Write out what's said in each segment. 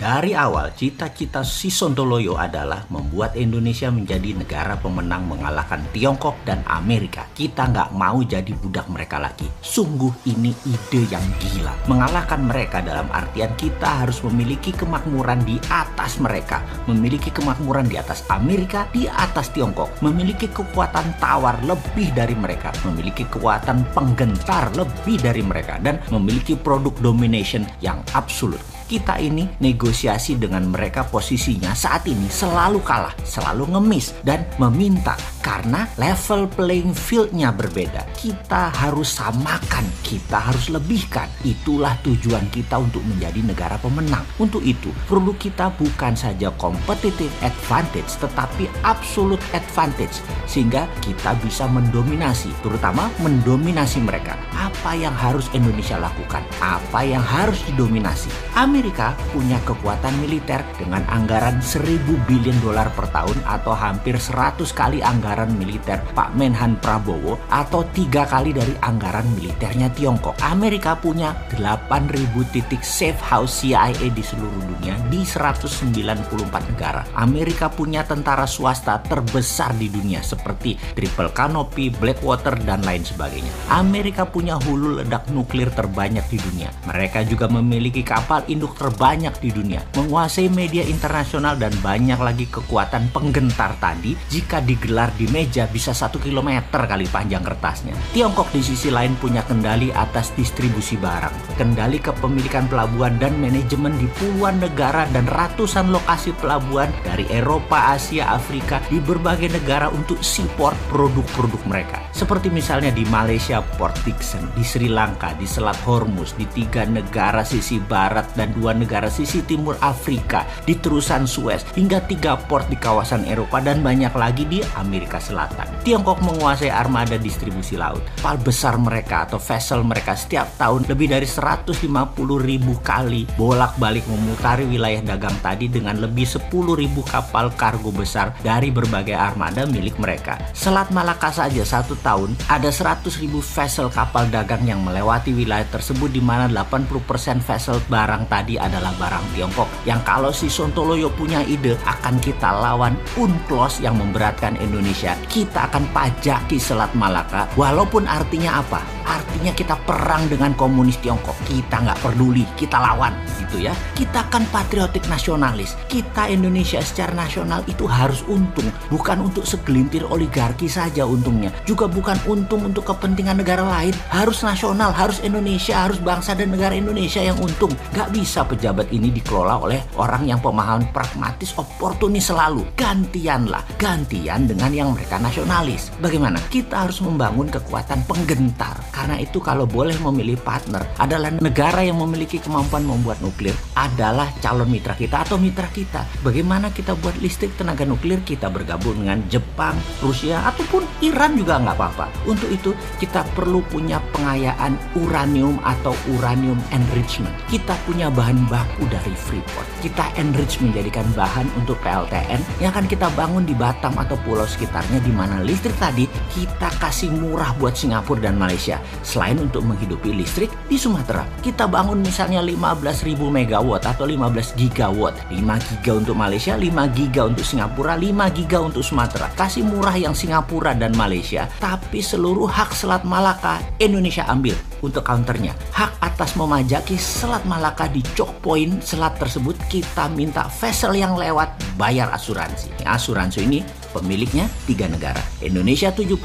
Dari awal, cita-cita si Sontoloyo adalah membuat Indonesia menjadi negara pemenang mengalahkan Tiongkok dan Amerika. Kita nggak mau jadi budak mereka lagi. Sungguh ini ide yang gila. Mengalahkan mereka dalam artian kita harus memiliki kemakmuran di atas mereka. Memiliki kemakmuran di atas Amerika, di atas Tiongkok. Memiliki kekuatan tawar lebih dari mereka. Memiliki kekuatan penggentar lebih dari mereka. Dan memiliki produk domination yang absolut. Kita ini negosiasi dengan mereka posisinya saat ini selalu kalah, selalu ngemis dan meminta karena level playing field-nya berbeda. Kita harus samakan, kita harus lebihkan. Itulah tujuan kita untuk menjadi negara pemenang. Untuk itu, produk kita bukan saja competitive advantage tetapi absolute advantage sehingga kita bisa mendominasi, terutama mendominasi mereka. Apa yang harus Indonesia lakukan? Apa yang harus didominasi? Amerika punya kekuatan militer dengan anggaran 1.000 billion dolar per tahun atau hampir 100 kali anggaran militer Pak Menhan Prabowo atau 3 kali dari anggaran militernya Tiongkok. Amerika punya 8.000 titik safe house CIA di seluruh dunia di 194 negara. Amerika punya tentara swasta terbesar di dunia seperti Triple Canopy, Blackwater, dan lain sebagainya. Amerika punya hulu ledak nuklir terbanyak di dunia. Mereka juga memiliki kapal induk terbanyak di dunia, menguasai media internasional dan banyak lagi kekuatan penggentar tadi. Jika digelar di meja bisa 1 kilometer kali panjang kertasnya. Tiongkok di sisi lain punya kendali atas distribusi barang, kendali kepemilikan pelabuhan dan manajemen di puluhan negara dan ratusan lokasi pelabuhan dari Eropa, Asia, Afrika di berbagai negara untuk seaport produk-produk mereka. Seperti misalnya di Malaysia Port Dickson, di Sri Lanka, di Selat Hormuz, di 3 negara sisi barat dan 2 negara sisi timur Afrika, di terusan Suez, hingga 3 port di kawasan Eropa dan banyak lagi di Amerika Selatan. Tiongkok menguasai armada distribusi laut. Kapal besar mereka atau vessel mereka setiap tahun lebih dari 150.000 kali bolak-balik memutari wilayah dagang tadi dengan lebih 10.000 kapal kargo besar dari berbagai armada milik mereka. Selat Malaka saja 1 tahun ada 100.000 vessel kapal dagang yang melewati wilayah tersebut, di mana 80% vessel barang tadi adalah barang Tiongkok. Yang kalau si Sontoloyo punya ide akan kita lawan UNCLOS yang memberatkan Indonesia, kita akan pajaki Selat Malaka. Walaupun artinya apa? Artinya kita perang dengan komunis Tiongkok. Kita nggak peduli, kita lawan gitu ya. Kita kan patriotik nasionalis. Kita Indonesia secara nasional itu harus untung, bukan untuk segelintir oligarki saja untungnya, juga bukan untung untuk kepentingan negara lain. Harus nasional, harus Indonesia, harus bangsa dan negara Indonesia yang untung. Nggak bisa pejabat ini dikelola oleh orang yang pemahaman pragmatis, oportunis selalu. Gantianlah, gantian dengan yang mereka nasionalis. Bagaimana? Kita harus membangun kekuatan penggentar. Karena itu kalau boleh memilih partner adalah negara yang memiliki kemampuan membuat nuklir adalah calon mitra kita atau mitra kita. Bagaimana kita buat listrik tenaga nuklir? Kita bergabung dengan Jepang, Rusia, ataupun Iran juga nggak apa-apa. Untuk itu kita perlu punya pengayaan uranium atau uranium enrichment. Kita punya bahan baku dari Freeport. Kita enrich menjadikan bahan untuk PLTN yang akan kita bangun di Batam atau pulau sekitarnya, di mana listrik tadi kita kasih murah buat Singapura dan Malaysia. Selain untuk menghidupi listrik di Sumatera, kita bangun misalnya 15.000 megawatt atau 15 gigawatt. 5 giga untuk Malaysia, 5 giga untuk Singapura, 5 giga untuk Sumatera. Kasih murah yang Singapura dan Malaysia, tapi seluruh hak Selat Malaka Indonesia ambil. Untuk counternya, hak atas memajaki Selat Malaka di choke point selat tersebut kita minta vessel yang lewat bayar asuransi. Asuransi ini pemiliknya 3 negara. Indonesia 70%,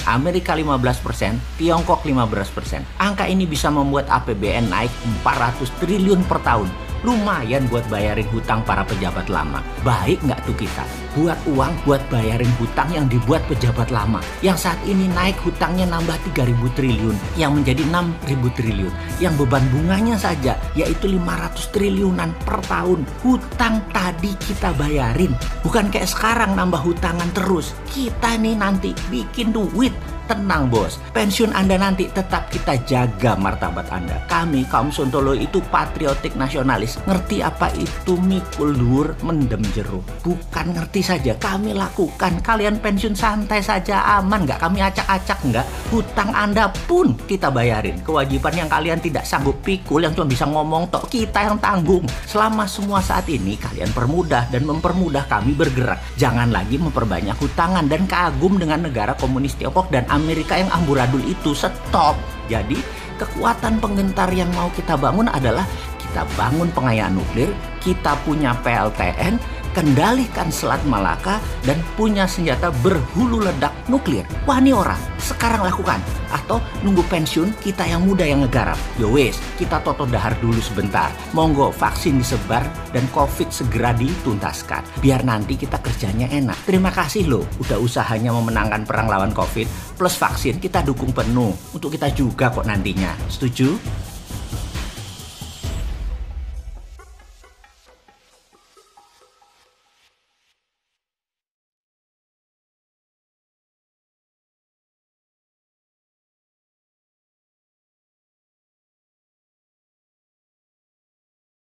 Amerika 15%, Tiongkok 15%. Angka ini bisa membuat APBN naik 400 triliun per tahun. Lumayan buat bayarin hutang para pejabat lama. Baik nggak tuh kita? Buat uang buat bayarin hutang yang dibuat pejabat lama. Yang saat ini naik hutangnya nambah 3.000 triliun. Yang menjadi 6.000 triliun. Yang beban bunganya saja yaitu 500 triliunan per tahun. Hutang tadi kita bayarin. Bukan kayak sekarang nambah hutangan terus. Kita nih nanti bikin duit Tenang bos, pensiun Anda nanti tetap kita jaga martabat Anda. Kami kaum Sontoloyo itu patriotik nasionalis. Ngerti apa itu mikul luhur mendem jeruk? Bukan ngerti saja, kami lakukan. Kalian pensiun santai saja, aman nggak? Kami acak-acak nggak? Hutang Anda pun kita bayarin. Kewajiban yang kalian tidak sanggup pikul, yang cuma bisa ngomong tok, kita yang tanggung. Selama semua saat ini kalian permudah dan mempermudah kami bergerak. Jangan lagi memperbanyak hutangan dan kagum dengan negara komunis Tiongkok dan Amerika yang amburadul itu. Stop. Jadi kekuatan penggentar yang mau kita bangun adalah kita bangun pengayaan nuklir, kita punya PLTN, kendalikan Selat Malaka, dan punya senjata berhulu ledak nuklir. Wah ini orang, sekarang lakukan. Atau nunggu pensiun kita yang muda yang ngegarap. Yo wes, kita toto dahar dulu sebentar. Monggo vaksin disebar dan COVID segera dituntaskan. Biar nanti kita kerjanya enak. Terima kasih loh, udah usahanya memenangkan perang lawan COVID. Plus vaksin kita dukung penuh. Untuk kita juga kok nantinya. Setuju?